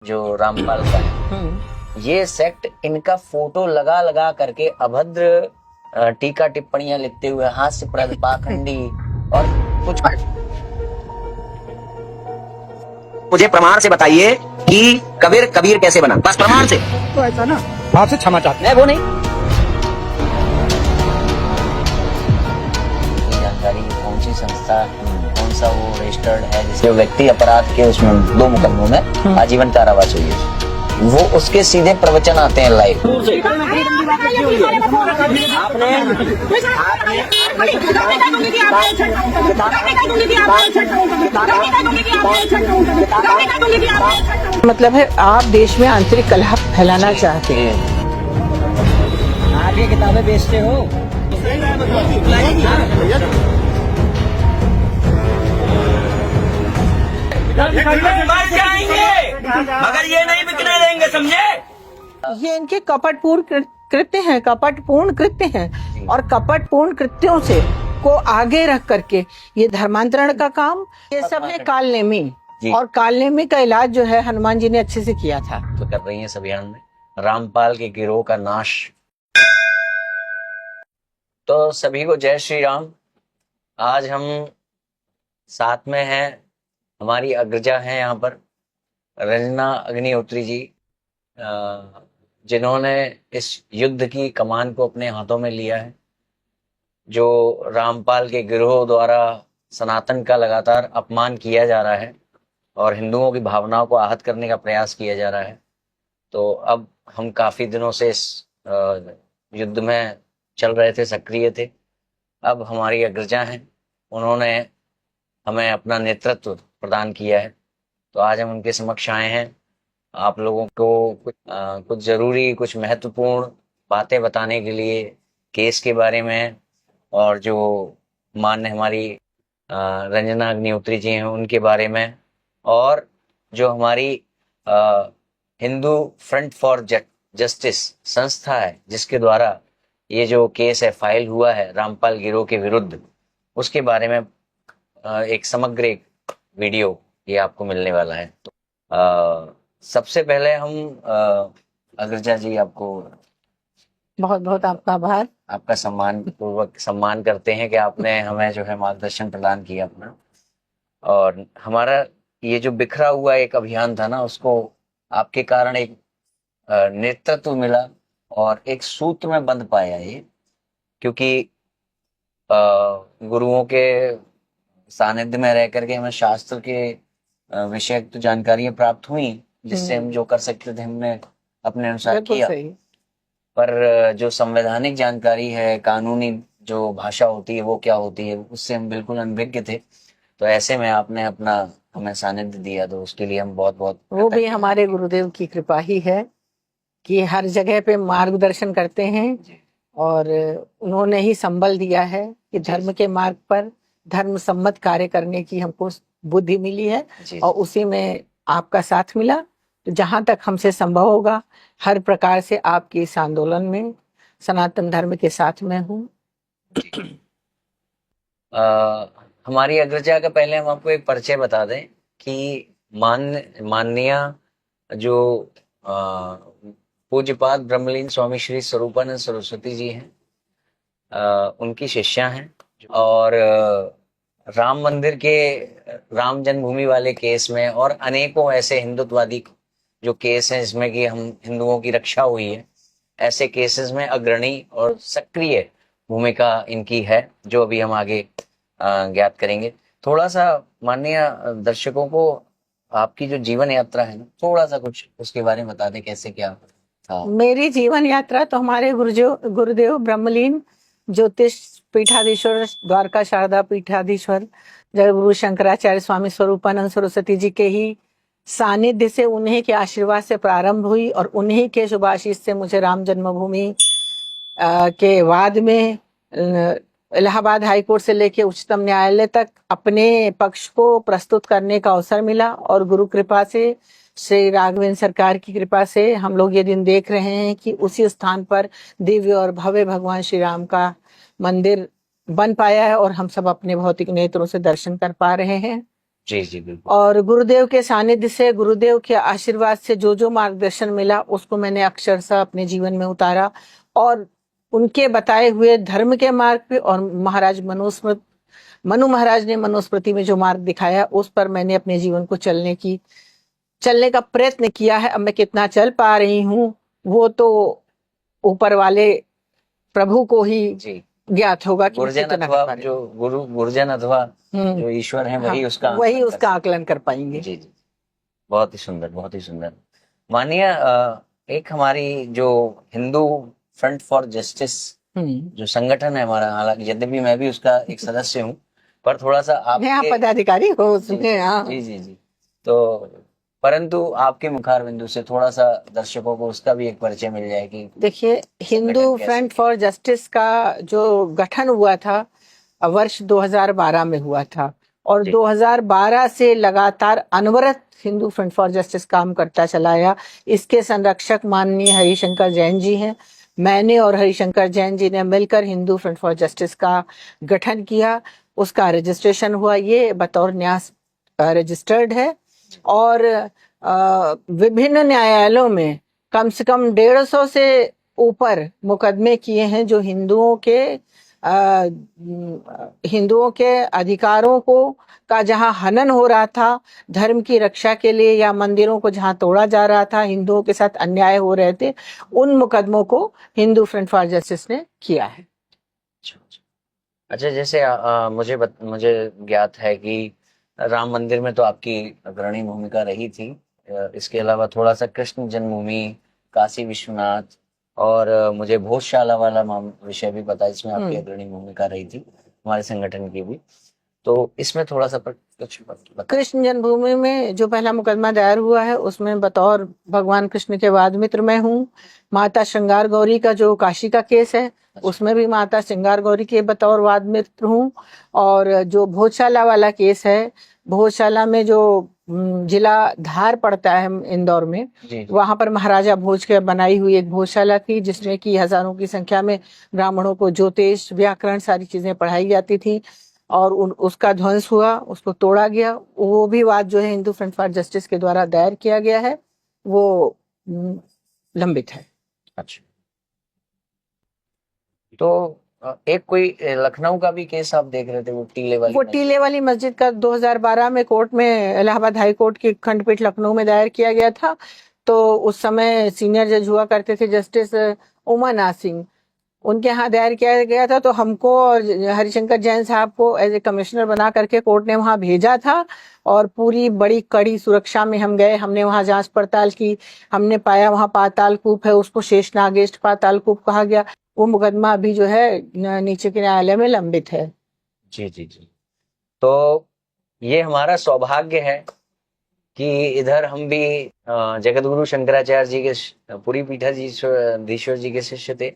जो रामपाल का है, ये सेक्ट इनका फोटो लगा लगा करके अभद्र टीका टिप्पणियां लिखते हुए हास्यप्रद पाखंडी और कुछ। मुझे प्रमाण से बताइए कि कबीर कबीर कैसे बना, बस प्रमाण से। तो ऐसा ना आपसे क्षमा चाहते मैं वो नहीं। जानकारी कौन सी संस्था, कौन सा वो रजिस्टर्ड है जिसके व्यक्ति अपराध के उसमें 2 मुकदमों में आजीवन कारावास हुई है, वो उसके सीधे प्रवचन आते हैं लाइव। मतलब है आप देश में आंतरिक कलह फैलाना चाहते हैं। आप ये किताबें बेचते हो। मगर ये नहीं बिकने देंगे, समझे। ये इनके कपटपूर्ण कृत्य हैं, कपटपूर्ण कृत्य हैं, और कपटपूर्ण कृत्यों से को आगे रख करके ये धर्मांतरण का काम, ये सब है कालनेमी। और कालनेमी का इलाज जो है हनुमान जी ने अच्छे से किया था। तो कर रही है इस अभियान में रामपाल के गिरोह का नाश। तो सभी को जय श्री राम। आज हम साथ में हैं, हमारी अग्रजा हैं यहाँ पर रंजना अग्निहोत्री जी, जिन्होंने इस युद्ध की कमान को अपने हाथों में लिया है। जो रामपाल के गिरोह द्वारा सनातन का लगातार अपमान किया जा रहा है और हिंदुओं की भावनाओं को आहत करने का प्रयास किया जा रहा है। तो अब हम काफी दिनों से इस युद्ध में चल रहे थे, सक्रिय थे। अब हमारी अग्रजा हैं, उन्होंने हमें अपना नेतृत्व प्रदान किया है, तो आज हम उनके समक्ष आए हैं आप लोगों को कुछ जरूरी, कुछ महत्वपूर्ण बातें बताने के लिए केस के बारे में, और जो मान्य हमारी रंजना अग्निहोत्री जी हैं उनके बारे में, और जो हमारी हिंदू फ्रंट फॉर जस्टिस संस्था है जिसके द्वारा ये जो केस है फाइल हुआ है रामपाल गिरोह के विरुद्ध, उसके बारे में एक समग्र एक वीडियो ये आपको मिलने वाला है। तो सबसे पहले हम अग्रजा जी आपको बहुत बहुत आपका आभार। आपका सम्मान पूर्वक सम्मान करते हैं कि आपने हमें जो है मार्गदर्शन प्रदान किया अपना, और हमारा ये जो बिखरा हुआ एक अभियान था ना, उसको आपके कारण एक नेतृत्व मिला और एक सूत्र में बंध पाया ये, क्योंकि गुरुओं के सानिध्य में रह करके हमें शास्त्र के विषय तो जानकारियां प्राप्त हुई, जिससे हम जो कर सकते थे हमने अपने अनुसार किया। पर जो संवैधानिक जानकारी है, कानूनी जो भाषा होती है वो क्या होती है, उससे हम बिल्कुल अनभिज्ञ थे। तो ऐसे में आपने अपना हमें सानिध्य दिया, तो उसके लिए हम बहुत बहुत वो भी हमारे गुरुदेव की कृपा ही है कि हर जगह पे मार्गदर्शन करते हैं, और उन्होंने ही संबल दिया है कि धर्म के मार्ग पर धर्म सम्मत कार्य करने की हमको बुद्धि मिली है, और उसी में आपका साथ मिला। तो जहां तक हमसे संभव होगा हर प्रकार से आपके इस आंदोलन में सनातन धर्म के साथ में हूँ। हमारी अग्रजा का पहले हम आपको एक परिचय बता दें कि माननीय जो पूज्यपाद ब्रह्मलीन स्वामी श्री स्वरूपानंद सरस्वती जी हैं, उनकी शिष्या हैं, और राम मंदिर के राम जन्मभूमि वाले केस में और अनेकों ऐसे हिंदुत्ववादी जो केस हैं जिसमें कि हम हिंदुओं की रक्षा हुई है, ऐसे केसेस में अग्रणी और सक्रिय भूमिका इनकी है, जो अभी हम आगे ज्ञात करेंगे। थोड़ा सा माननीय दर्शकों को आपकी जो जीवन यात्रा है ना, थोड़ा सा कुछ उसके बारे में बता दें, कैसे क्या था। मेरी जीवन यात्रा तो हमारे गुरुदेव ब्रह्मलीन ज्योतिष पीठाधीश्वर, द्वारका शारदा पीठाधीश्वर जय गुरु शंकराचार्य स्वामी स्वरूपानंद सरस्वती जी के ही सानिध्य से, उन्हीं के आशीर्वाद से प्रारंभ हुई, और उन्हीं के शुभाशीष से मुझे राम जन्मभूमि के बाद में इलाहाबाद हाई कोर्ट से लेके उच्चतम न्यायालय तक अपने पक्ष को प्रस्तुत करने का अवसर मिला। और गुरु कृपा से, श्री राघवेंद्र सरकार की कृपा से हम लोग ये दिन देख रहे हैं कि उसी स्थान पर दिव्य और भव्य भगवान श्री राम का मंदिर बन पाया है, और हम सब अपने भौतिक नेत्रों से दर्शन कर पा रहे हैं। जी जी बिल्कुल। और गुरुदेव के सानिध्य से, गुरुदेव के आशीर्वाद से जो मार्गदर्शन मिला उसको मैंने अक्षरशः अपने जीवन में उतारा, और उनके बताए हुए धर्म के मार्ग पे, और मनु महाराज ने मनुस्मृति में जो मार्ग दिखाया उस पर मैंने अपने जीवन को चलने का प्रयत्न किया है। अब मैं कितना चल पा रही हूँ वो तो ऊपर वाले प्रभु को ही जी, ज्ञात होगा कि मैं गुरुजन कितना कर अथवा पा रही जो गुरुजन अथवा हूँ। जो ईश्वर है हाँ, वही उसका वही आकलन कर उसका सकते आकलन कर हैं। पाएंगे। जी जी, बहुत ही सुंदर, बहुत ही सुंदर। मानिए एक हमारी जो हिंदू फ्रंट फॉर जस्टिस जो संगठन है हमारा, हालांकि यद्यपि मैं भी उसका एक सदस्य हूँ, पर थोड़ा सा आप आपके पदाधिकारी हो जी उसमें। हाँ, जी जी जी, तो परंतु आपके मुखार बिंदु से थोड़ा सा दर्शकों को उसका भी एक परिचय मिल जाए कि देखिए, हिंदू संगठन कैसे फ्रंट फॉर जस्टिस का जो गठन हुआ था वर्ष 2012 में हुआ था, और जी 2012 से लगातार अनवरत हिंदू फ्रंट फॉर जस्टिस काम करता चला आया। इसके संरक्षक माननीय हरिशंकर जैन जी हैं। मैंने और हरिशंकर जैन जी ने मिलकर हिंदू फ्रंट फॉर जस्टिस का गठन किया, उसका रजिस्ट्रेशन हुआ, ये बतौर न्यास रजिस्टर्ड है, और विभिन्न न्यायालयों में कम से कम 150 से ऊपर मुकदमे किए हैं जो हिंदुओं के अधिकारों को का जहां हनन हो रहा था धर्म की रक्षा के लिए, या मंदिरों को जहां तोड़ा जा रहा था, हिंदुओं के साथ अन्याय हो रहे थे, उन मुकदमों को हिंदू फ्रंट फॉर जस्टिस ने किया है। अच्छा अच्छा। अच्छा, जैसे मुझे ज्ञात है कि राम मंदिर में तो आपकी अग्रणी भूमिका रही थी। इसके अलावा थोड़ा सा कृष्ण जन्मभूमि, काशी विश्वनाथ, और मुझे भोजशाला वाला विषय भी पता है, इसमें आपकी अग्रणी भूमिका रही थी हमारे संगठन की भी। तो इसमें थोड़ा सा कुछ बताइए। कृष्ण जन्मभूमि में जो पहला मुकदमा दायर हुआ है उसमें बतौर भगवान कृष्ण के वाद मित्र मैं हूँ। माता श्रृंगार गौरी का जो काशी का केस है उसमें भी माता श्रृंगार गौरी के बतौर वाद मित्र हूँ। और जो भोजशाला वाला केस है, भोजशाला में जो जिला धार पड़ता है इंदौर में, जी वहां पर महाराजा भोज के बनाई हुई एक भोजशाला थी जिसमें कि हजारों की संख्या में ब्राह्मणों को ज्योतिष, व्याकरण, सारी चीजें पढ़ाई जाती थी, और उसका ध्वंस हुआ, उसको तोड़ा गया। वो भी वाद जो है हिंदू फ्रंट फॉर जस्टिस के द्वारा दायर किया गया है, वो लंबित है। अच्छा, तो एक कोई लखनऊ का भी केस आप देख रहे थे, वो टीले वाली वो मस्जिद। टीले वाली मस्जिद का 2012 में कोर्ट में, इलाहाबाद हाई कोर्ट की खंडपीठ लखनऊ में दायर किया गया था। तो उस समय सीनियर जज हुआ करते थे जस्टिस उमा नाथ सिंह, उनके यहाँ दायर किया गया था। तो हमको और हरिशंकर जैन साहब को एज ए कमिश्नर बना करके कोर्ट ने वहाँ भेजा था, और पूरी बड़ी कड़ी सुरक्षा में हम गए। हमने वहाँ जांच पड़ताल की, हमने पाया वहाँ पाताल कूप है, उसको शेष नागेष्ट पाताल कूप कहा गया। वो मुकदमा अभी जो है नीचे के न्यायालय में लंबित है। जी जी जी, तो ये हमारा सौभाग्य है कि इधर हम भी जगत गुरु शंकराचार्य जी के पुरी पीठाधीश्वर जी के शिष्य थे,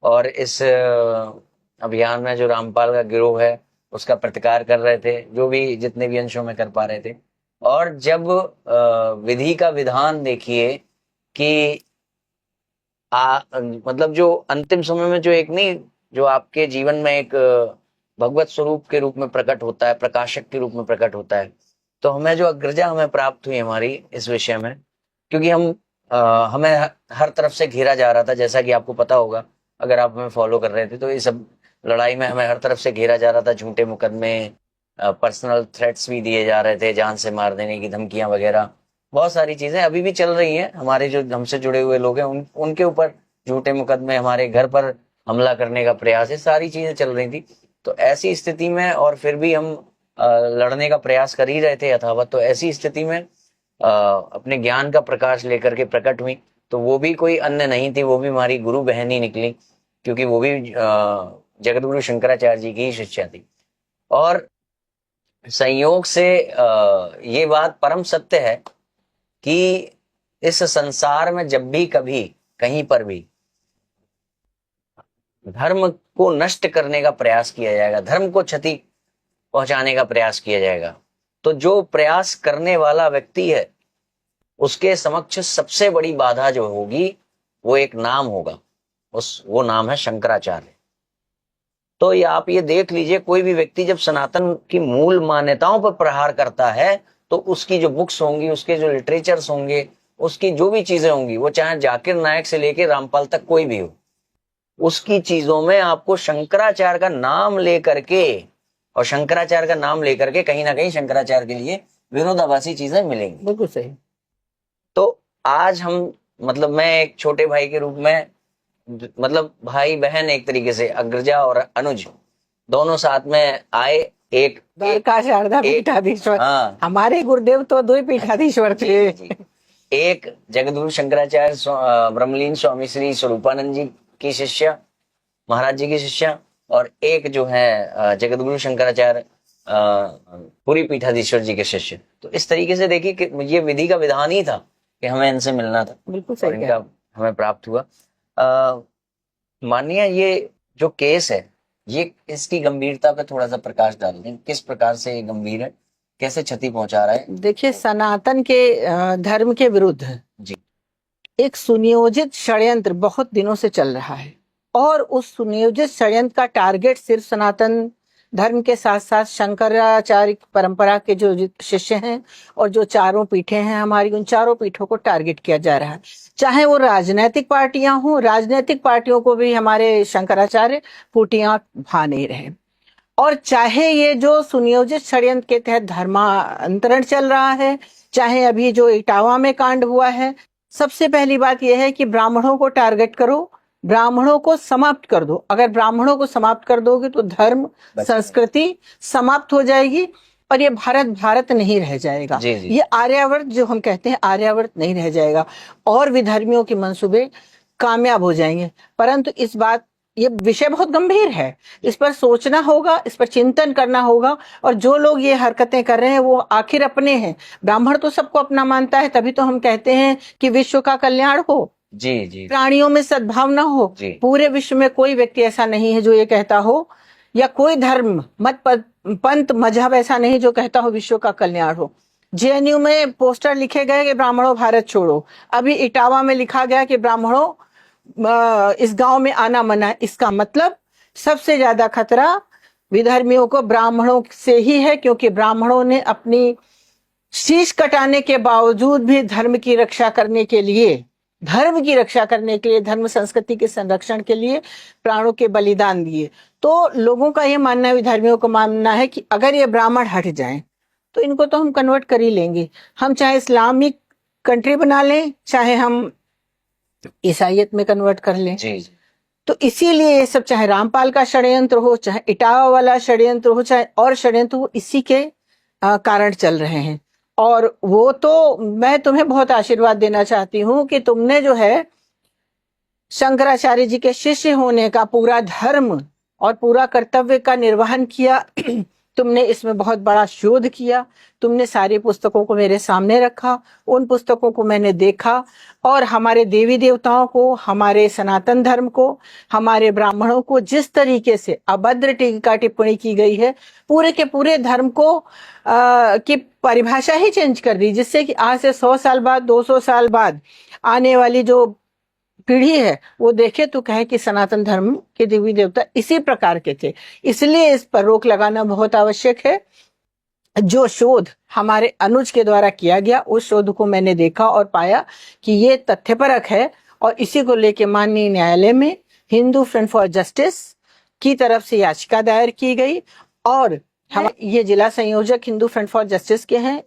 और इस अभियान में जो रामपाल का गिरोह है उसका प्रतिकार कर रहे थे, जो भी जितने भी अंशों में कर पा रहे थे। और जब विधि का विधान देखिए कि मतलब जो अंतिम समय में जो एक नहीं, जो आपके जीवन में एक भगवत स्वरूप के रूप में प्रकट होता है, प्रकाशक के रूप में प्रकट होता है, तो हमें जो अग्रजा हमें प्राप्त हुई हमारी इस विषय में, क्योंकि हमें हर तरफ से घेरा जा रहा था, जैसा कि आपको पता होगा अगर आप हमें फॉलो कर रहे थे, तो ये सब लड़ाई में हमें हर तरफ से घेरा जा रहा था। झूठे मुकदमे, पर्सनल थ्रेट्स भी दिए जा रहे थे, जान से मार देने की धमकियां वगैरह, बहुत सारी चीजें अभी भी चल रही हैं। हमारे जो हमसे जुड़े हुए लोग हैं उनके ऊपर झूठे मुकदमे, हमारे घर पर हमला करने का प्रयास, है सारी चीजें चल रही थी। तो ऐसी स्थिति में, और फिर भी हम लड़ने का प्रयास कर ही रहे थे यथावत, तो ऐसी स्थिति में अपने ज्ञान का प्रकाश लेकर के प्रकट हुई। तो वो भी कोई अन्य नहीं थी, वो भी हमारी गुरु बहन ही निकली, क्योंकि वो भी जगत गुरु शंकराचार्य जी की ही शिष्या थी। और संयोग से ये बात परम सत्य है कि इस संसार में जब भी कभी कहीं पर भी धर्म को नष्ट करने का प्रयास किया जाएगा, धर्म को क्षति पहुंचाने का प्रयास किया जाएगा, तो जो प्रयास करने वाला व्यक्ति है उसके समक्ष सबसे बड़ी बाधा जो होगी वो एक नाम होगा, वो नाम है शंकराचार्य। तो ये आप ये देख लीजिए, कोई भी व्यक्ति जब सनातन की मूल मान्यताओं पर प्रहार करता है तो उसकी जो बुक्स होंगी, उसके जो लिटरेचर्स होंगे, उसकी जो भी चीजें होंगी, वो चाहे जाकिर नायक से लेके रामपाल तक कोई भी हो, उसकी चीजों में आपको शंकराचार्य का नाम लेकर के, और शंकराचार्य का नाम लेकर के कहीं ना कहीं शंकराचार्य के लिए विरोधाभासी चीजें मिलेंगी। बिल्कुल सही। तो आज हम, मतलब मैं एक छोटे भाई के रूप में, मतलब भाई बहन एक तरीके से, अग्रजा और अनुज दोनों साथ में आए। एक द्वारका शारदा एक- पीठाधीश्वर, हाँ हमारे गुरुदेव तो दो ही पीठाधीश्वर थे। जी। एक जगद्गुरु शंकराचार्य ब्रह्मलीन स्वामी श्री स्वरूपानंद जी की शिष्या, महाराज जी की शिष्या, और एक जो है जगद्गुरु शंकराचार्य पूरी पीठाधीश्वर जी के शिष्य। तो इस तरीके से देखिए कि ये विधि का विधान ही था कि हमें इनसे मिलना था, बिल्कुल और सही इनका कहा। हमें प्राप्त हुआ। माननीय, ये जो केस है, ये इसकी गंभीरता पे थोड़ा सा प्रकाश डाल दें, किस प्रकार से ये गंभीर है, कैसे क्षति पहुंचा रहा है? देखिए, सनातन के धर्म के विरुद्ध जी एक सुनियोजित षड्यंत्र बहुत दिनों से चल रहा है, और उस सुनियोजित षड्यंत्र का टारगेट सिर्फ सनातन धर्म के साथ साथ शंकराचार्य परंपरा के जो शिष्य हैं और जो चारों पीठें हैं हमारी, उन चारों पीठों को टारगेट किया जा रहा है। चाहे वो राजनीतिक पार्टियां हों, राजनीतिक पार्टियों को भी हमारे शंकराचार्य फूटियां भा नहीं रहे, और चाहे ये जो सुनियोजित षड्यंत्र के तहत धर्मांतरण चल रहा है, चाहे अभी जो इटावा में कांड हुआ है। सबसे पहली बात यह है कि ब्राह्मणों को टारगेट करो, ब्राह्मणों को समाप्त कर दो। अगर ब्राह्मणों को समाप्त कर दोगे तो धर्म संस्कृति समाप्त हो जाएगी, और ये भारत नहीं रह जाएगा। जी जी। ये आर्यावर्त जो हम कहते हैं, आर्यावर्त नहीं रह जाएगा, और विधर्मियों के मंसूबे कामयाब हो जाएंगे। परंतु इस बात, ये विषय बहुत गंभीर है, इस पर सोचना होगा, इस पर चिंतन करना होगा। और जो लोग ये हरकतें कर रहे हैं वो आखिर अपने हैं। ब्राह्मण तो सबको अपना मानता है, तभी तो हम कहते हैं कि विश्व का कल्याण हो, जी जी, प्राणियों में सद्भावना हो। जी। पूरे विश्व में कोई व्यक्ति ऐसा नहीं है जो ये कहता हो, या कोई धर्म मत पंथ मजहब ऐसा नहीं जो कहता हो विश्व का कल्याण हो। जेएनयू में पोस्टर लिखे गए कि ब्राह्मणों भारत छोड़ो, अभी इटावा में लिखा गया कि ब्राह्मणों इस गांव में आना मना है। इसका मतलब सबसे ज्यादा खतरा विधर्मियों को ब्राह्मणों से ही है, क्योंकि ब्राह्मणों ने अपनी शीश कटाने के बावजूद भी धर्म की रक्षा करने के लिए, धर्म संस्कृति के संरक्षण के लिए प्राणों के बलिदान दिए। तो लोगों का ये मानना है, विधर्मियों को मानना है कि अगर ये ब्राह्मण हट जाएं तो इनको तो हम कन्वर्ट कर ही लेंगे। हम चाहे इस्लामिक कंट्री बना लें, चाहे हम ईसाइयत में कन्वर्ट कर लें। जी जी। तो इसीलिए ये सब, चाहे रामपाल का षड्यंत्र हो, चाहे इटावा वाला षड्यंत्र हो, चाहे और षड्यंत्र हो, इसी के कारण चल रहे हैं। और वो तो मैं तुम्हें बहुत आशीर्वाद देना चाहती हूँ कि तुमने जो है शंकराचार्य जी के शिष्य होने का पूरा धर्म और पूरा कर्तव्य का निर्वहन किया। तुमने इसमें बहुत बड़ा शोध किया, तुमने सारी पुस्तकों को मेरे सामने रखा, उन पुस्तकों को मैंने देखा, और हमारे देवी देवताओं को, हमारे सनातन धर्म को, हमारे ब्राह्मणों को जिस तरीके से अभद्र टीका टिप्पणी की गई है, पूरे के पूरे धर्म को की परिभाषा ही चेंज कर दी, जिससे कि आज से 100 साल बाद, 200 साल बाद आने वाली जो पीढ़ी है वो देखे तो कहे कि सनातन धर्म के देवी देवता इसी प्रकार के थे। इसलिए इस पर रोक लगाना बहुत आवश्यक है। जो शोध हमारे अनुज के द्वारा किया गया, उस शोध को मैंने देखा और पाया कि ये तथ्यपरक है, और इसी को लेके माननीय न्यायालय में हिंदू फ्रंट फॉर जस्टिस की तरफ से याचिका दायर की गई, और हम ये जिला संयोजक हिंदू फ्रंट फॉर जस्टिस के हैं।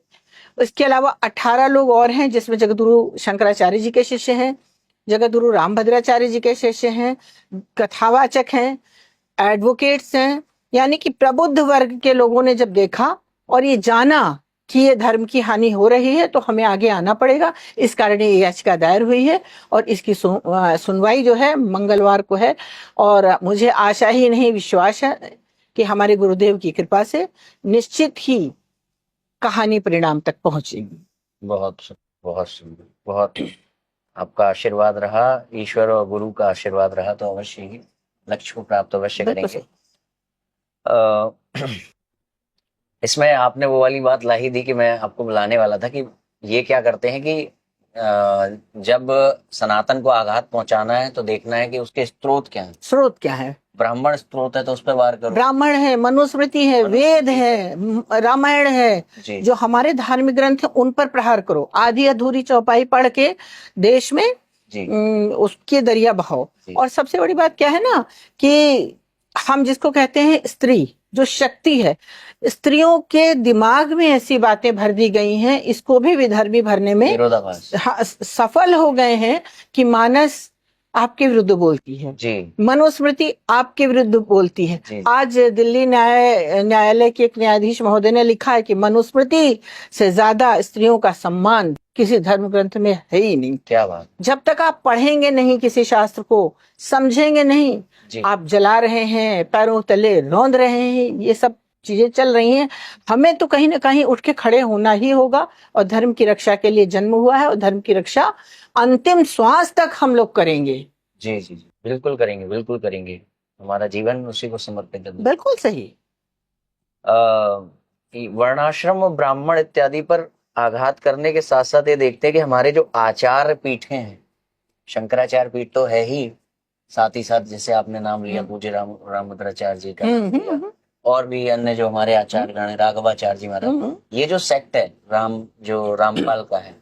इसके अलावा 18 लोग और हैं, जिसमें जगद्गुरु शंकराचार्य जी के शिष्य हैं, जगद्गुरु रामभद्राचार्य जी के शिष्य हैं, कथावाचक हैं, एडवोकेट्स हैं। यानी कि प्रबुद्ध वर्ग के लोगों ने जब देखा और ये जाना कि ये धर्म की हानि हो रही है, तो हमें आगे आना पड़ेगा। इस कारण ये याचिका दायर हुई है, और इसकी सुनवाई जो है मंगलवार को है। और मुझे आशा ही नहीं, विश्वास है कि हमारे गुरुदेव की कृपा से निश्चित ही कहानी परिणाम तक पहुंचेगी। बहुत बहुत सुंदर, बहुत आपका आशीर्वाद रहा, ईश्वर और गुरु का आशीर्वाद रहा तो अवश्य ही लक्ष्य को प्राप्त अवश्य करेंगे। इसमें आपने वो वाली बात ला ही दी कि मैं आपको बुलाने वाला था कि ये क्या करते हैं कि जब सनातन को आघात पहुंचाना है तो देखना है कि उसके स्रोत क्या है। स्रोत क्या है, ब्राह्मण स्त्रोत है तो उस पर वार करो। ब्राह्मण है, मनुस्मृति है, वेद है, रामायण है, जी जो हमारे धार्मिक ग्रंथ है उन पर प्रहार करो। आधी अधूरी चौपाई पढ़ के देश में जी उसके दरिया बहाओ। जी। और सबसे बड़ी बात क्या है ना कि हम जिसको कहते हैं स्त्री, जो शक्ति है, स्त्रियों के दिमाग में ऐसी बातें भर दी गई हैं, इसको भी विधर्मी भरने में विरोधाभास। सफल हो गए हैं कि मानस आपके विरुद्ध बोलती है, जी मनुस्मृति आपके विरुद्ध बोलती है। जी। आज दिल्ली न्यायालय के एक न्यायाधीश महोदय ने लिखा है कि मनुस्मृति से ज्यादा स्त्रियों का सम्मान किसी धर्म ग्रंथ में है ही नहीं। क्या बात। जब तक आप पढ़ेंगे नहीं किसी शास्त्र को, समझेंगे नहीं, जी आप जला रहे हैं, पैरों तले रौंद रहे हैं, ये सब चीजें चल रही हैं। हमें तो कहीं ना कहीं उठ के खड़े होना ही होगा, और धर्म की रक्षा के लिए जन्म हुआ है, और धर्म की रक्षा अंतिम श्वास तक हम लोग करेंगे। जी जी जी, बिल्कुल करेंगे, बिल्कुल करेंगे। हमारा जीवन उसी को समर्पित है। बिल्कुल सही। वर्णाश्रम और ब्राह्मण इत्यादि पर आघात करने के साथ साथ ये देखते हैं कि हमारे जो आचार्य पीठें हैं, शंकराचार्य पीठ तो है ही, साथ ही साथ जैसे आपने नाम लिया पूज्य रामभद्राचार्य जी का, और भी अन्य जो हमारे आचार्य गण, राघवाचार्य जी महाराज, ये जो सेक्ट है जो रामपाल का है,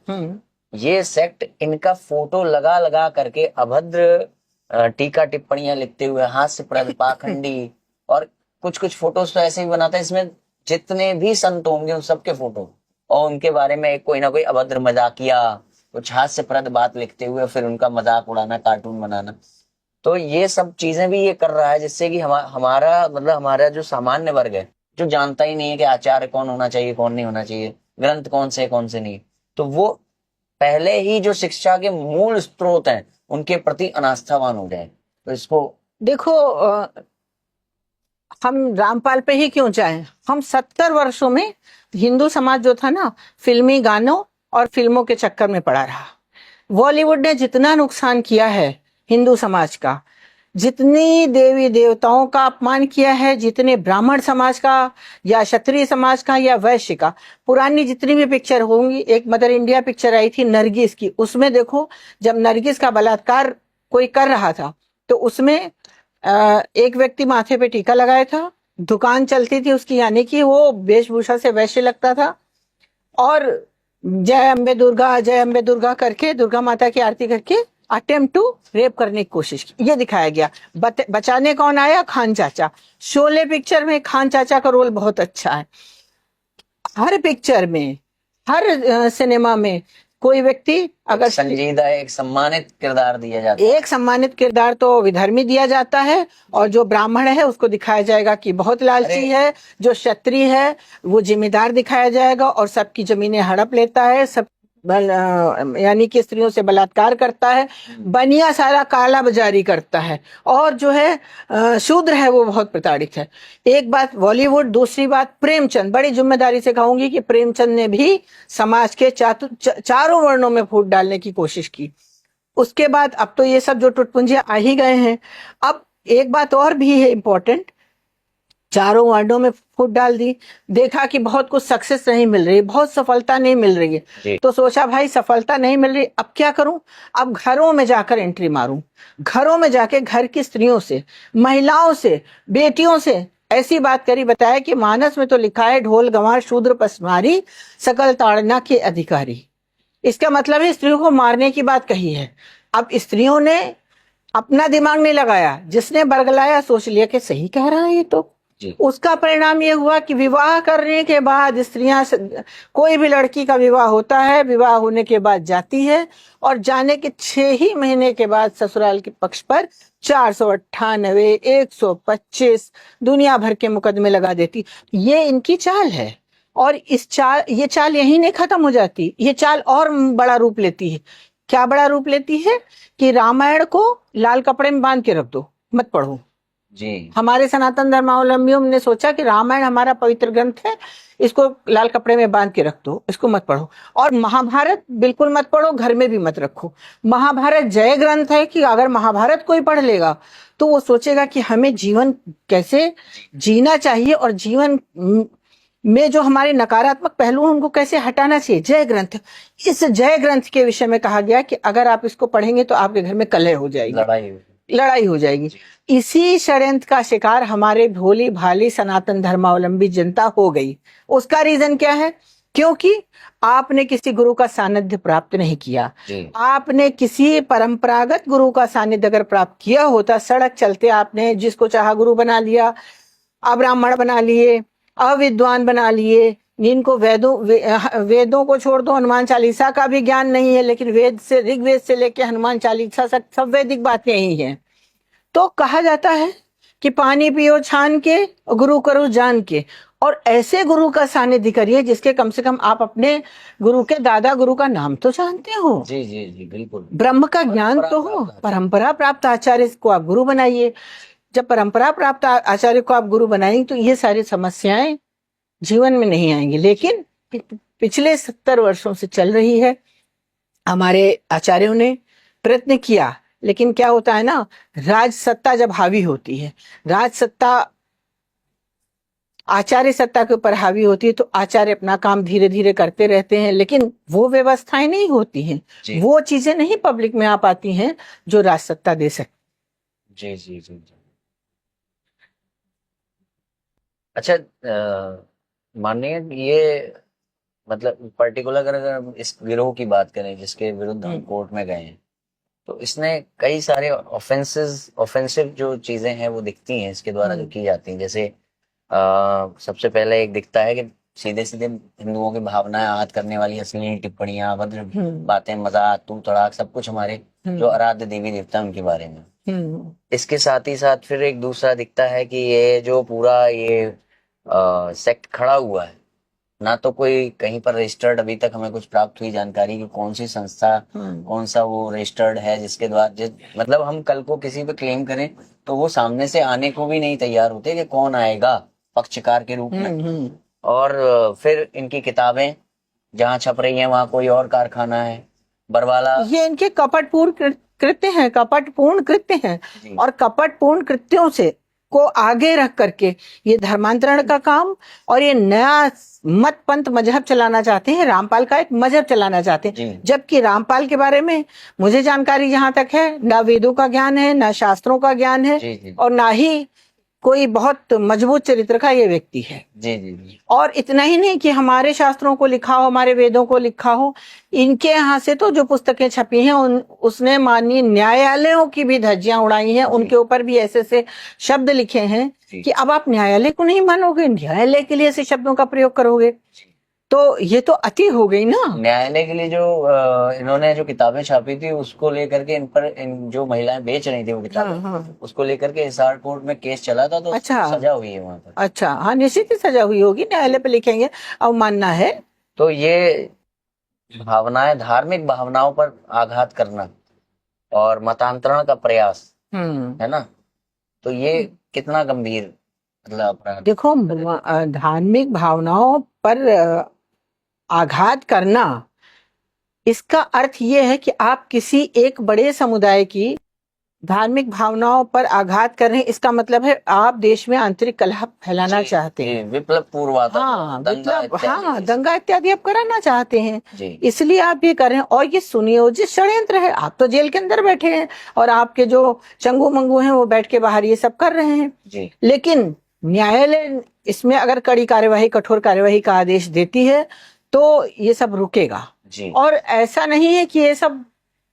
ये सेक्ट इनका फोटो लगा लगा करके अभद्र टीका टिप्पणियां लिखते हुए, हास्यप्रद, पाखंडी, और कुछ कुछ फोटोज तो ऐसे ही बनाता है इसमें जितने भी संत होंगे उन सबके फोटो, और उनके बारे में कोई ना कोई अभद्र मजाकिया, कुछ हास्यप्रद बात लिखते हुए फिर उनका मजाक उड़ाना, कार्टून बनाना। तो ये सब चीजें भी ये कर रहा है, जिससे कि हमारा मतलब हमारा जो सामान्य वर्ग है, जो जानता ही नहीं है कि आचार्य कौन होना चाहिए, कौन नहीं होना चाहिए, ग्रंथ कौन से कौन से नहीं, तो वो पहले ही जो शिक्षा के मूल स्रोत हैं उनके प्रति अनास्थावान हो जाए। तो इसको देखो, हम रामपाल पे ही क्यों जाएं? हम 70 वर्षों में हिंदू समाज जो था ना, फिल्मी गानों और फिल्मों के चक्कर में पड़ा रहा। बॉलीवुड ने जितना नुकसान किया है हिंदू समाज का, जितनी देवी देवताओं का अपमान किया है, जितने ब्राह्मण समाज का या क्षत्रिय समाज का या वैश्य का, पुरानी जितनी भी पिक्चर होंगी, एक मदर इंडिया पिक्चर आई थी नरगिस की, उसमें देखो जब नरगिस का बलात्कार कोई कर रहा था तो उसमें एक व्यक्ति माथे पे टीका लगाया था, दुकान चलती थी उसकी, यानी कि वो वेशभूषा से वैश्य लगता था, और जय अम्बे दुर्गा करके, दुर्गा माता की आरती करके अटेम्प्ट टू रेप करने की कोशिश की, ये दिखाया गया। बचाने कौन आया? खान चाचा। शोले पिक्चर में खान चाचा का रोल बहुत अच्छा है। हर पिक्चर में, हर सिनेमा में कोई व्यक्ति अगर संजीदा एक सम्मानित किरदार दिया जाता है, एक सम्मानित किरदार तो विधर्मी दिया जाता है, और जो ब्राह्मण है उसको दिखाया जाएगा कि बहुत लालची है, जो क्षत्रिय है वो जिम्मेदार दिखाया जाएगा और सबकी जमीनें हड़प लेता है, सब यानी कि स्त्रियों से बलात्कार करता है, बनिया सारा काला बाजारी करता है, और जो है शूद्र है वो बहुत प्रताड़ित है। एक बात बॉलीवुड, दूसरी बात प्रेमचंद। बड़ी जिम्मेदारी से कहूंगी कि प्रेमचंद ने भी समाज के चारों वर्णों में फूट डालने की कोशिश की। उसके बाद अब तो ये सब जो टुटपुंजियां आ ही गए हैं। अब एक बात और भी है इम्पोर्टेंट, चारों वार्डों में फूट डाल दी, देखा कि बहुत कुछ सक्सेस नहीं मिल रही, बहुत सफलता नहीं मिल रही है, तो सोचा भाई सफलता नहीं मिल रही, अब क्या करूं? अब घरों में जाकर एंट्री मारूं, घरों में जाके घर की स्त्रियों से, महिलाओं से, बेटियों से ऐसी बात करी, बताया कि मानस में तो लिखा है ढोल गंवार शूद्र पसमारी सकल ताड़ना के अधिकारी। इसका मतलब है स्त्रियों को मारने की बात कही है। अब स्त्रियों ने अपना दिमाग नहीं लगाया, जिसने बरगलाया सोच लिया कि सही कह रहा है ये तो। उसका परिणाम ये हुआ कि विवाह करने के बाद स्त्रियां, कोई भी लड़की का विवाह होता है, विवाह होने के बाद जाती है, और जाने के 6 ही महीने के बाद ससुराल के पक्ष पर 498, 125 दुनिया भर के मुकदमे लगा देती। ये इनकी चाल है, और ये चाल यही नहीं खत्म हो जाती, ये चाल और बड़ा रूप लेती है। क्या बड़ा रूप लेती है कि रामायण को लाल कपड़े में बांध के रख दो, मत पढ़ो जी। हमारे सनातन धर्मावलंबियों ने सोचा कि रामायण हमारा पवित्र ग्रंथ है, इसको लाल कपड़े में बांध के रख दो, इसको मत पढ़ो। और महाभारत बिल्कुल मत पढ़ो, घर में भी मत रखो। महाभारत जय ग्रंथ है कि अगर महाभारत कोई पढ़ लेगा तो वो सोचेगा कि हमें जीवन कैसे जीना चाहिए, और जीवन में जो हमारे नकारात्मक पहलू हैं उनको कैसे हटाना चाहिए। जय ग्रंथ, इस जय ग्रंथ के विषय में कहा गया कि अगर आप इसको पढ़ेंगे तो आपके घर में कलह हो जाएगी। लड़ाई हो जाएगी। इसी षड्यंत्र का शिकार हमारे भोली भाली सनातन धर्मावलंबी जनता हो गई। उसका रीजन क्या है? क्योंकि आपने किसी गुरु का सानिध्य प्राप्त नहीं किया। आपने किसी परंपरागत गुरु का सानिध्य अगर प्राप्त किया होता, सड़क चलते आपने जिसको चाहा गुरु बना लिया, अब्राह्मण बना लिए, अविद्वान बना लिए, जिनको वेदों को छोड़ दो, हनुमान चालीसा का भी ज्ञान नहीं है, लेकिन वेद से, ऋग्वेद से लेके हनुमान चालीसा तक सब वैदिक बातें ही हैं। तो कहा जाता है कि पानी पियो छान के, गुरु करो जान के। और ऐसे गुरु का सानिध्य करिए जिसके कम से कम आप अपने गुरु के दादा गुरु का नाम तो जानते हो। जी जी जी बिल्कुल। ब्रह्म का ज्ञान तो हो। परंपरा प्राप्त आचार्य को आप गुरु बनाइए। जब परंपरा प्राप्त आचार्य को आप गुरु बनाएंगे तो ये सारी समस्याएं जीवन में नहीं आएंगी। लेकिन पिछले 70 वर्षों से चल रही है। हमारे आचार्यों ने प्रयत्न किया, लेकिन क्या होता है ना, राज सत्ता जब हावी होती है, राज सत्ता आचार्य सत्ता के ऊपर हावी होती है, तो आचार्य अपना काम धीरे धीरे करते रहते हैं, लेकिन वो व्यवस्थाएं नहीं होती हैं, वो चीजें नहीं पब्लिक में आ पाती हैं जो राज सत्ता दे सकती। जी जी जी जी। अच्छा, मानिए ये मतलब पर्टिकुलर अगर हम इस गिरोह की बात करें जिसके विरुद्ध हम कोर्ट में गए हैं, तो इसने कई सारे ऑफेंसिव जो चीजें हैं वो दिखती हैं इसके द्वारा जो की जाती हैं। जैसे सबसे पहले एक दिखता है कि सीधे सीधे हिंदुओं की भावनाएं आहत करने वाली अश्लील टिप्पणियां, अभद्र बातें, मजाक, तू तड़ाक, सब कुछ हमारे जो आराध्य देवी देवता है उनके बारे में। इसके साथ ही साथ फिर एक दूसरा दिखता है कि ये जो पूरा ये सेक्ट खड़ा हुआ है, ना तो कोई कहीं पर रजिस्टर्ड अभी तक हमें कुछ प्राप्त हुई जानकारी कि कौन सी संस्था, कौन सा वो रजिस्टर्ड है जिसके द्वारा मतलब हम कल को किसी पे क्लेम करें तो वो सामने से आने को भी नहीं तैयार होते कि कौन आएगा पक्षकार के रूप में। और फिर इनकी किताबें जहाँ छप रही हैं वहां कोई और कारखाना है, बरवाला। ये इनके कपटपूर्ण कृत्य हैं, कपटपूर्ण कृत्य हैं। और कपटपूर्ण कृत्यों से को आगे रख करके ये धर्मांतरण का काम और ये नया मत पंथ मजहब चलाना चाहते हैं। रामपाल का एक मजहब चलाना चाहते हैं, जबकि रामपाल के बारे में मुझे जानकारी जहां तक है, ना वेदों का ज्ञान है, ना शास्त्रों का ज्ञान है, और ना ही कोई बहुत मजबूत चरित्र का ये व्यक्ति है। जी जी जी। और इतना ही नहीं कि हमारे शास्त्रों को लिखा हो, हमारे वेदों को लिखा हो, इनके यहाँ से तो जो पुस्तकें छपी हैं उसने माननीय न्यायालयों की भी धज्जियां उड़ाई हैं। उनके ऊपर भी ऐसे ऐसे शब्द लिखे हैं कि अब आप न्यायालय को नहीं मानोगे, न्यायालय के लिए ऐसे शब्दों का प्रयोग करोगे, तो ये तो अति हो गई ना। न्यायालय के लिए जो इन्होंने जो किताबें छापी थी उसको लेकर के इन जो महिलाएं बेच रही थी वो किताबें, उसको लेकर के हिसार कोर्ट में केस चला था, तो सजा हुई है वहां पर। अच्छा, हाँ, निश्चित ही सजा हुई होगी, न्यायालय पे लिखेंगे, अवमानना है। तो ये भावनाएं, धार्मिक भावनाओं पर आघात करना और मतांतरण का प्रयास है ना, तो ये कितना गंभीर मतलब अपराध। देखो, धार्मिक भावनाओं पर आघात करना, इसका अर्थ ये है कि आप किसी एक बड़े समुदाय की धार्मिक भावनाओं पर आघात कर रहे हैं। इसका मतलब है आप देश में आंतरिक कलह फैलाना चाहते हैं, विप्लव पूर्व, दंगा इत्यादि आप कराना चाहते हैं, इसलिए आप ये कर रहे हैं। और ये सुनियोजित षड्यंत्र है। आप तो जेल के अंदर बैठे हैं और आपके जो चंगू मंगू हैं वो बैठ के बाहर ये सब कर रहे हैं, लेकिन न्यायालय इसमें अगर कड़ी कार्यवाही, कठोर कार्यवाही का आदेश देती है तो ये सब रुकेगा। और ऐसा नहीं है कि ये सब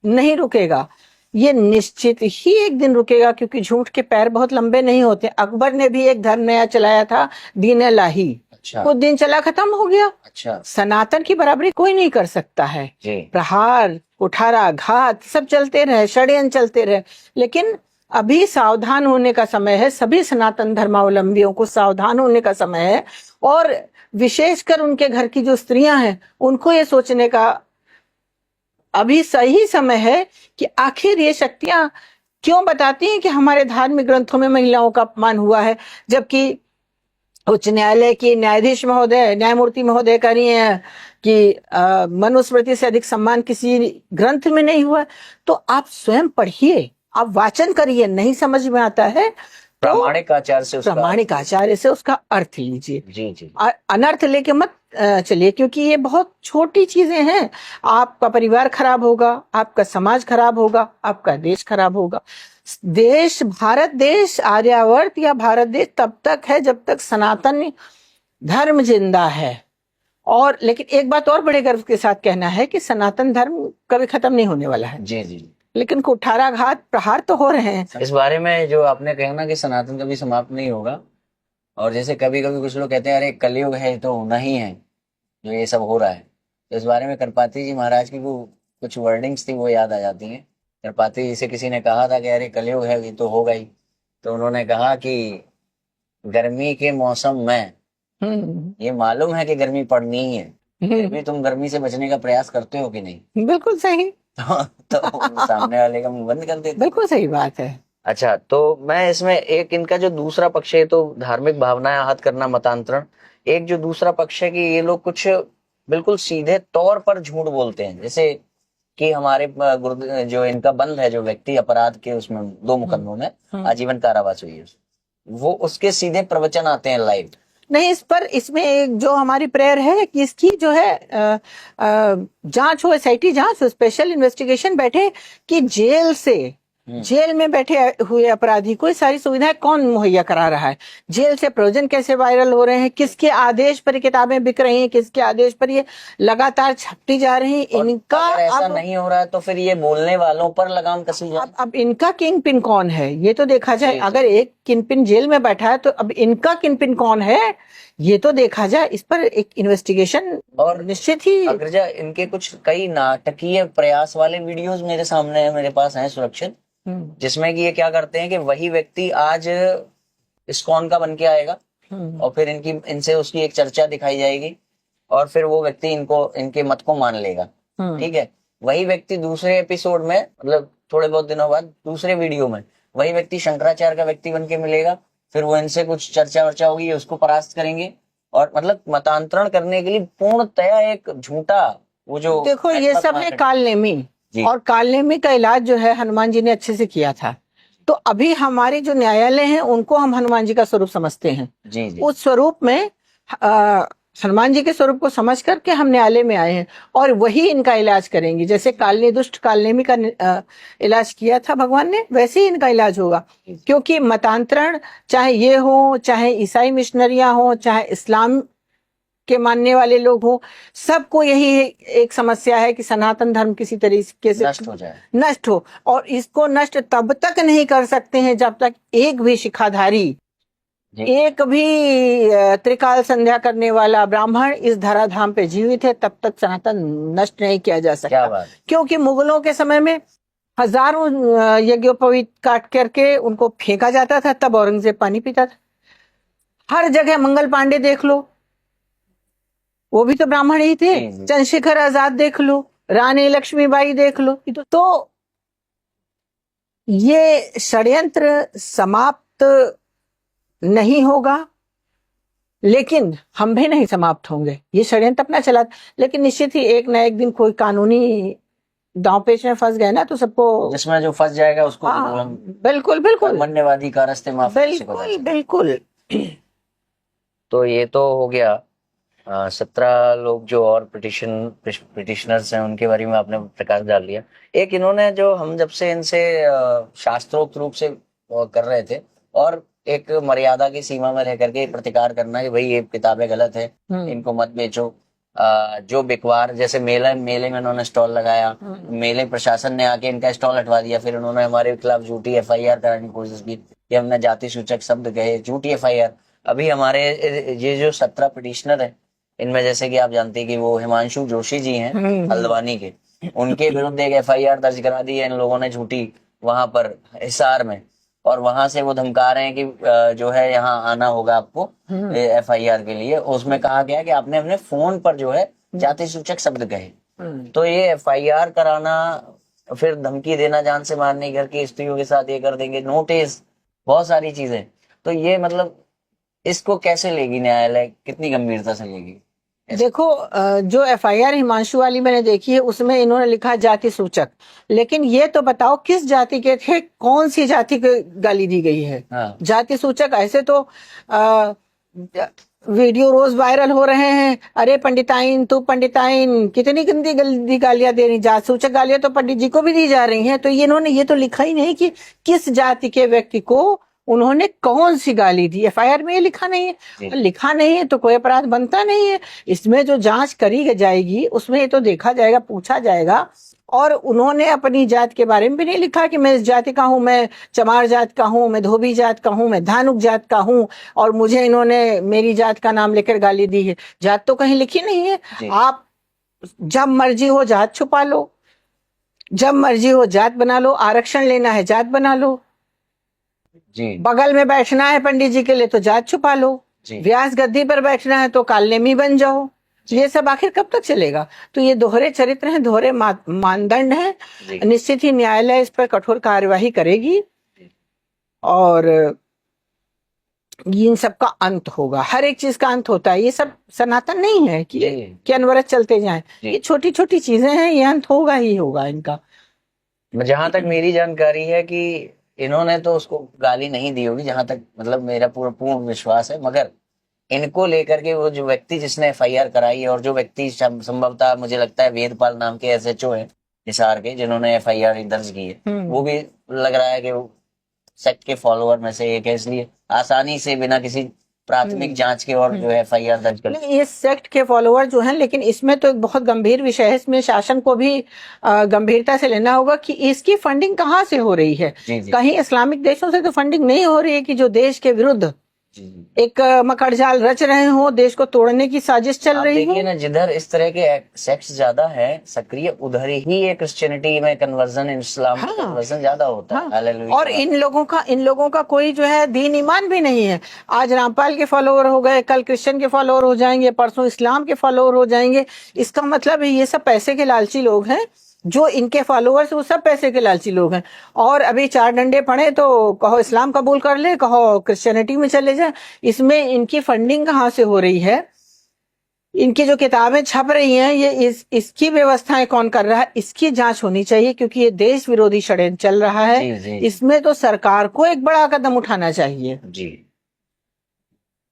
नहीं रुकेगा, ये निश्चित ही एक दिन रुकेगा, क्योंकि झूठ के पैर बहुत लंबे नहीं होते। अकबर ने भी एक धर्म नया चलाया था, दीन लाही, कुछ दिन चला, खत्म हो गया। सनातन की बराबरी कोई नहीं कर सकता है। प्रहार, कुठारा, घात सब चलते रहे, षड्यंत्र चलते रहे, लेकिन अभी सावधान होने का समय है। सभी सनातन धर्मावलंबियों को सावधान होने का समय है, और विशेषकर उनके घर की जो स्त्रियां हैं उनको ये सोचने का अभी सही समय है कि आखिर ये शक्तियां क्यों बताती हैं कि हमारे धार्मिक ग्रंथों में महिलाओं का अपमान हुआ है, जबकि उच्च न्यायालय की न्यायाधीश महोदय, न्यायमूर्ति महोदय कह रही हैं कि मनुस्मृति से अधिक सम्मान किसी ग्रंथ में नहीं हुआ। तो आप स्वयं पढ़िए, आप वाचन करिए। नहीं समझ में आता है प्रामाणिक आचार से उसका प्रामाणिक आचार्य से उसका अर्थ लीजिए, जी जी अनर्थ लेके मत चलिए, क्योंकि ये बहुत छोटी चीजें हैं। आपका परिवार खराब होगा, आपका समाज खराब होगा, आपका देश खराब होगा। देश, भारत देश, आर्यावर्त या भारत देश तब तक है जब तक सनातन धर्म जिंदा है। और लेकिन एक बात और बड़े गर्व के साथ कहना है कि सनातन धर्म कभी खत्म नहीं होने वाला है, जी जी। लेकिन कुठाराघात प्रहार तो हो रहे हैं। इस बारे में जो आपने कहा ना कि सनातन कभी समाप्त नहीं होगा, और जैसे कभी कभी कुछ लोग कहते हैं अरे कलयुग है तो होना ही है जो ये सब हो रहा है, तो इस बारे में करपाती जी महाराज की वो कुछ वर्डिंग्स थी वो याद आ जाती हैं। करपाती जी से किसी ने कहा था कि अरे कलयुग है ये तो होगा ही, तो उन्होंने कहा कि गर्मी के मौसम में ये मालूम है कि गर्मी पड़नी ही है, फिर भी तुम गर्मी से बचने का प्रयास करते हो कि नहीं? बिल्कुल सही। तो सामने वाले का मुंह बंद कर देते। बिल्कुल सही बात है। अच्छा, तो मैं इसमें एक इनका जो दूसरा पक्ष है तो धार्मिक भावनाएं आहत करना, मतांतरण, एक जो दूसरा पक्ष है कि ये लोग कुछ बिल्कुल सीधे तौर पर झूठ बोलते हैं, जैसे कि हमारे जो इनका बंद है जो व्यक्ति अपराध के उसमें 2 मुकदमों में आजीवन कारावास हुई है, वो उसके सीधे प्रवचन आते हैं लाइव। नहीं, इस पर इसमें एक जो हमारी प्रेयर है कि इसकी जो है जांच हो, एसआईटी जांच हो, स्पेशल इन्वेस्टिगेशन बैठे कि जेल में बैठे हुए अपराधी को सारी सुविधाएं कौन मुहैया करा रहा है, जेल से प्रोजन कैसे वायरल हो रहे हैं, किसके आदेश पर किताबें बिक रही हैं, किसके आदेश पर ये लगातार छपती जा रही हैं। इनका अगर ऐसा नहीं हो रहा है तो फिर ये बोलने वालों पर लगाम कसी जाए। अब इनका किंग पिन कौन है ये तो देखा जाए। अगर एक किंग पिन जेल में बैठा है तो अब इनका किंग पिन कौन है ये तो देखा जाए। इस पर एक इन्वेस्टिगेशन और निश्चित ही। अग्रजा, इनके कुछ कई नाटकीय प्रयास वाले वीडियोस मेरे सामने है, मेरे पास हैं सुरक्षित, जिसमें कि ये क्या करते हैं कि वही व्यक्ति आज इस्कॉन का बन के आएगा और फिर इनसे उसकी एक चर्चा दिखाई जाएगी और फिर वो व्यक्ति इनके मत को मान लेगा। ठीक है, वही व्यक्ति दूसरे एपिसोड में, मतलब थोड़े बहुत दिनों बाद दूसरे वीडियो में वही व्यक्ति शंकराचार्य का व्यक्ति बन के मिलेगा, फिर वो इनसे कुछ चर्चा वर्चा होगी, उसको परास्त करेंगे और मतलब मतांतरण करने के लिए पूर्णतया एक झूठा वो जो देखो ये सब है कालनेमी, और कालनेमी का इलाज जो है हनुमान जी ने अच्छे से किया था। तो अभी हमारे जो न्यायालय हैं उनको हम हनुमान जी का स्वरूप समझते हैं। जी जी। उस स्वरूप में हनुमान जी के स्वरूप को समझ करके हम न्यायालय में आए हैं और वही इनका इलाज करेंगे। जैसे कालनी दुष्ट कालनेमी का इलाज किया था भगवान ने, वैसे ही इनका इलाज होगा। क्योंकि मतांतरण चाहे ये हो, चाहे ईसाई मिशनरियां हो, चाहे इस्लाम के मानने वाले लोग हो, सबको यही एक समस्या है कि सनातन धर्म किसी तरीके से नष्ट हो जाए, नष्ट हो। और इसको नष्ट तब तक नहीं कर सकते हैं जब तक एक भी शिखाधारी, एक भी त्रिकाल संध्या करने वाला ब्राह्मण इस धराधाम पे जीवित है, तब तक सनातन नष्ट नहीं किया जा सकता। क्या बात? क्योंकि मुगलों के समय में हजारों यज्ञोपवीत काट करके उनको फेंका जाता था, तब औरंगजेब पानी पीता था। हर जगह मंगल पांडे देख लो, वो भी तो ब्राह्मण ही थे। चंद्रशेखर आजाद देख लो, रानी लक्ष्मीबाई देख लो। तो ये षड्यंत्र समाप्त नहीं होगा, लेकिन हम भी नहीं समाप्त होंगे। ये षड्यंत्र अपना चला, लेकिन निश्चित ही एक ना एक दिन कोई कानूनी दांव पेच में फंस गए ना तो सबको, जिसमें जो फंस जाएगा उसको बिल्कुल बिल्कुल मन्यवादी का रास्ते माफ, बिल्कुल बिल्कुल। तो ये तो हो गया 17 लोग जो और पिटिशनर्स हैं उनके बारे में आपने प्रकाश डाल लिया। एक इन्होंने जो हम जब से इनसे शास्त्रोक्त रूप से कर रहे थे और एक मर्यादा की सीमा में रह करके प्रतिकार करना कि भाई ये किताबें गलत है, इनको मत बेचो। जो बिकवार, जैसे मेले में उन्होंने स्टॉल लगाया, मेले प्रशासन ने आके इनका स्टॉल हटवा दिया, फिर उन्होंने हमारे खिलाफ झूठी FIR कराने की कोशिश की कि हमने जाति सूचक शब्द कहे, झूठी FIR। अभी हमारे ये जो 17 पिटिशनर है इनमें जैसे कि आप जानते हैं कि वो हिमांशु जोशी जी हैं हल्द्वानी के, उनके विरुद्ध एक FIR दर्ज करा दी है इन लोगों ने झूठी, वहां पर हिसार में, और वहां से वो धमका रहे हैं कि जो है यहाँ आना होगा आपको FIR के लिए। उसमें कहा गया कि आपने अपने फोन पर जो है जाति सूचक शब्द कहे। तो ये FIR कराना, फिर धमकी देना, जान से मारने, घर की स्त्रियों के साथ ये कर देंगे, नोटिस, बहुत सारी चीजें। तो ये मतलब इसको कैसे लेगी न्यायालय, कितनी गंभीरता से लेगी? देखो, जो एफआईआर हिमांशु वाली मैंने देखी है उसमें इन्होंने लिखा जाति सूचक, लेकिन ये तो बताओ किस जाति के थे, कौन सी जाति को गाली दी गई है? हाँ। जाति सूचक ऐसे तो आ, वीडियो रोज वायरल हो रहे हैं, अरे पंडिताइन तू पंडिताइन, कितनी गंदी गंदी गालियां दे रही। जाति सूचक गालियां तो पंडित जी को भी दी जा रही हैं। तो ये इन्होंने ये तो लिखा ही नहीं कि किस जाति के व्यक्ति को उन्होंने कौन सी गाली दी। एफआईआर में ये लिखा नहीं है, लिखा नहीं है तो कोई अपराध बनता नहीं है। इसमें जो जांच करी जाएगी उसमें ये तो देखा जाएगा, पूछा जाएगा। और उन्होंने अपनी जात के बारे में भी नहीं लिखा कि मैं इस जाति का हूं, मैं चमार जात का हूं, मैं धोबी जात का हूं, मैं धानुक जात का हूं, और मुझे इन्होंने मेरी जात का नाम लेकर गाली दी है। जात तो कहीं लिखी नहीं है। आप जब मर्जी हो जात छुपा लो, जब मर्जी हो जात बना लो, आरक्षण लेना है जात बना लो जी। बगल में बैठना है पंडित जी के लिए तो जात छुपा लो, व्यास गद्दी पर बैठना है तो कालनेमी बन जाओ। ये सब आखिर कब तक चलेगा? तो ये दोहरे चरित्र हैं, दोहरे मानदंड हैं। निश्चित ही न्यायालय इस पर कठोर कार्यवाही करेगी और इन सब का अंत होगा। हर एक चीज का अंत होता है, ये सब सनातन नहीं है कि अनवरत चलते जाएं। ये छोटी छोटी चीजें हैं, ये अंत होगा ही होगा इनका। जहां तक मेरी जानकारी है कि इन्होंने तो उसको गाली नहीं दी होगी, जहां तक मतलब मेरा पूर्ण विश्वास है। मगर इनको लेकर के वो जो व्यक्ति जिसने एफआईआर कराई है और जो व्यक्ति संभवतः मुझे लगता है वेदपाल नाम के एसएचओ हैं हिसार के, जिन्होंने एफआईआर दर्ज की है, वो भी लग रहा है कि वो सेक्ट के फॉलोअर में से एक है, इसलिए आसानी से बिना किसी प्राथमिक जांच के और जो है एफआईआर दर्ज कर। ये सेक्ट के फॉलोअर जो हैं, लेकिन इसमें तो एक बहुत गंभीर विषय है। इसमें शासन को भी गंभीरता से लेना होगा कि इसकी फंडिंग कहाँ से हो रही है। कहीं इस्लामिक देशों से तो फंडिंग नहीं हो रही है कि जो देश के विरुद्ध एक मकड़जाल रच रहे हो, देश को तोड़ने की साजिश चल रही है। देखिए ना, जिधर इस तरह के सेक्ट्स ज्यादा है सक्रिय, उधर ही ये क्रिश्चियनिटी में कन्वर्जन, इस्लाम में कन्वर्जन ज्यादा होता है। और इन लोगों का कोई जो है दीन ईमान भी नहीं है। आज रामपाल के फॉलोअर हो गए, कल क्रिश्चियन के फॉलोअर हो जाएंगे, परसों इस्लाम के फॉलोअर हो जाएंगे। इसका मतलब है ये सब पैसे के लालची लोग हैं। जो इनके फॉलोअर्स वो सब पैसे के लालची लोग हैं। और अभी चार डंडे पड़े तो कहो इस्लाम कबूल कर ले, कहो क्रिश्चियनिटी में चले जाए। इसमें इनकी फंडिंग कहाँ से हो रही है? इनकी जो किताबें छप रही हैं, ये इसकी व्यवस्थाएं कौन कर रहा है? इसकी जांच होनी चाहिए, क्योंकि ये देश विरोधी षड्यंत्र चल रहा है। इसमें तो सरकार को एक बड़ा कदम उठाना चाहिए। जी।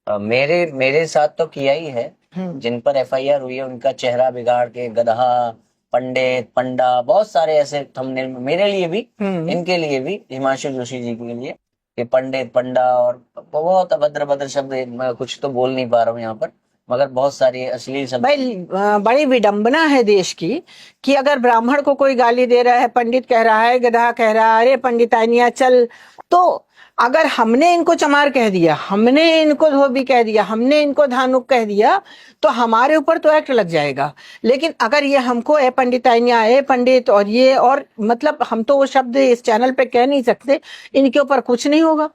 मेरे साथ तो किया ही है। जिन पर एफआईआर हुई है उनका चेहरा बिगाड़ के गधा, पंडित, पंडा, बहुत सारे ऐसे थंबनेल मेरे लिए भी, इनके लिए भी, हिमांशु जोशी जी के लिए, कि पंडित, पंडा और बहुत अभद्र शब्द, मैं कुछ तो बोल नहीं पा रहा हूँ यहाँ पर, मगर बहुत सारी अश्लील शब्द। भाई बड़ी विडंबना है देश की कि अगर ब्राह्मण को कोई गाली दे रहा है, पंडित कह रहा है, गधा कह रहा है, अरे पंडितानिया चल, तो अगर हमने इनको चमार कह दिया, हमने इनको धोबी कह दिया, हमने इनको धानुक कह दिया, तो हमारे ऊपर तो एक्ट लग जाएगा। लेकिन अगर ये हमको ए पंडितानिया, ए पंडित और ये, और मतलब हम तो वो शब्द इस चैनल पे कह नहीं सकते, इनके ऊपर कुछ नहीं होगा।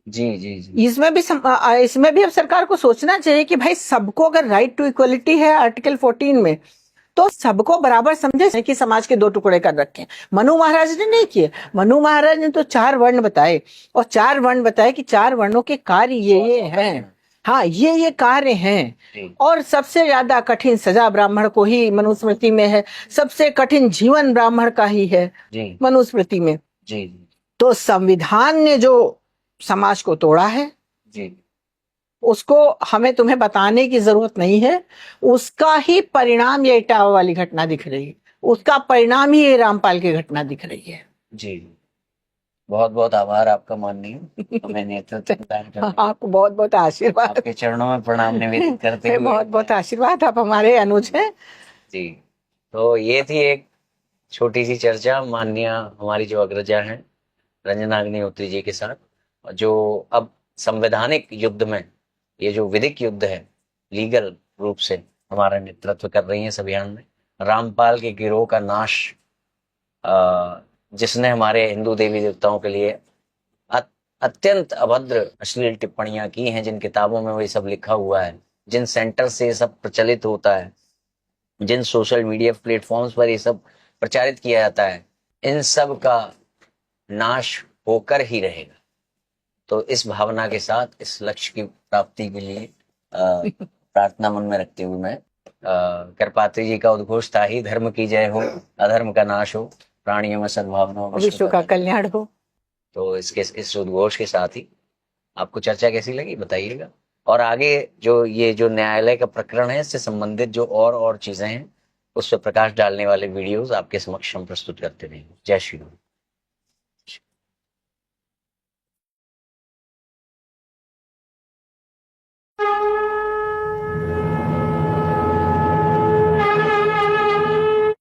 जी। इसमें भी अब सरकार को सोचना चाहिए कि भाई सबको अगर राइट टू इक्वलिटी है आर्टिकल 14 में, तो सबको बराबर समझे कि समाज के दो टुकड़े कर रखे। मनु महाराज ने नहीं किए। मनु महाराज ने तो 4 वर्ण बताए, और 4 वर्ण बताए कि 4 वर्णों के कार्य ये हैं। हाँ, ये कार्य हैं। और सबसे ज्यादा कठिन सजा ब्राह्मण को ही मनुस्मृति में है। सबसे कठिन जीवन ब्राह्मण का ही है मनुस्मृति में। तो संविधान ने जो समाज को तोड़ा है, उसको हमें तुम्हें बताने की जरूरत नहीं है। उसका ही परिणाम ये इटावा वाली घटना दिख रही है, उसका परिणाम ही ये रामपाल की घटना दिख रही है। जी, बहुत बहुत आभार आपका माननीय। हमें नेतृत्व आपको बहुत बहुत आशीर्वाद, आपके चरणों में प्रणाम निवेदित करते हुए बहुत बहुत आशीर्वाद। आप हमारे अनुज हैं। जी, तो ये थी एक छोटी सी चर्चा माननीय हमारी जो अग्रजा हैं रंजना अग्निहोत्री जी के साथ, जो अब संवैधानिक युद्ध में, ये जो विधिक युद्ध है, लीगल रूप से हमारा नेतृत्व कर रही है इस अभियान में। रामपाल के गिरोह का नाश, जिसने हमारे हिंदू देवी देवताओं के लिए अत्यंत अभद्र अश्लील टिप्पणियां की हैं, जिन किताबों में वो सब लिखा हुआ है, जिन सेंटर से ये सब प्रचलित होता है, जिन सोशल मीडिया प्लेटफॉर्म्स पर ये सब प्रचारित किया जाता है, इन सब का नाश होकर ही रहेगा। तो इस भावना के साथ, इस लक्ष्य की प्राप्ति के लिए प्रार्थना मन में रखते हुए मैं करपात्री जी का उद्घोष था ही, धर्म की जय हो, अधर्म का नाश हो, प्राणियों में सद्भावना हो, विश्व का कल्याण हो। तो इस उद्घोष के साथ ही आपको चर्चा कैसी लगी बताइएगा, और आगे जो न्यायालय का प्रकरण है इससे संबंधित जो और चीजें हैं उस पर प्रकाश डालने वाले वीडियोस आपके समक्ष हम प्रस्तुत करते रहेंगे। जय श्री राम।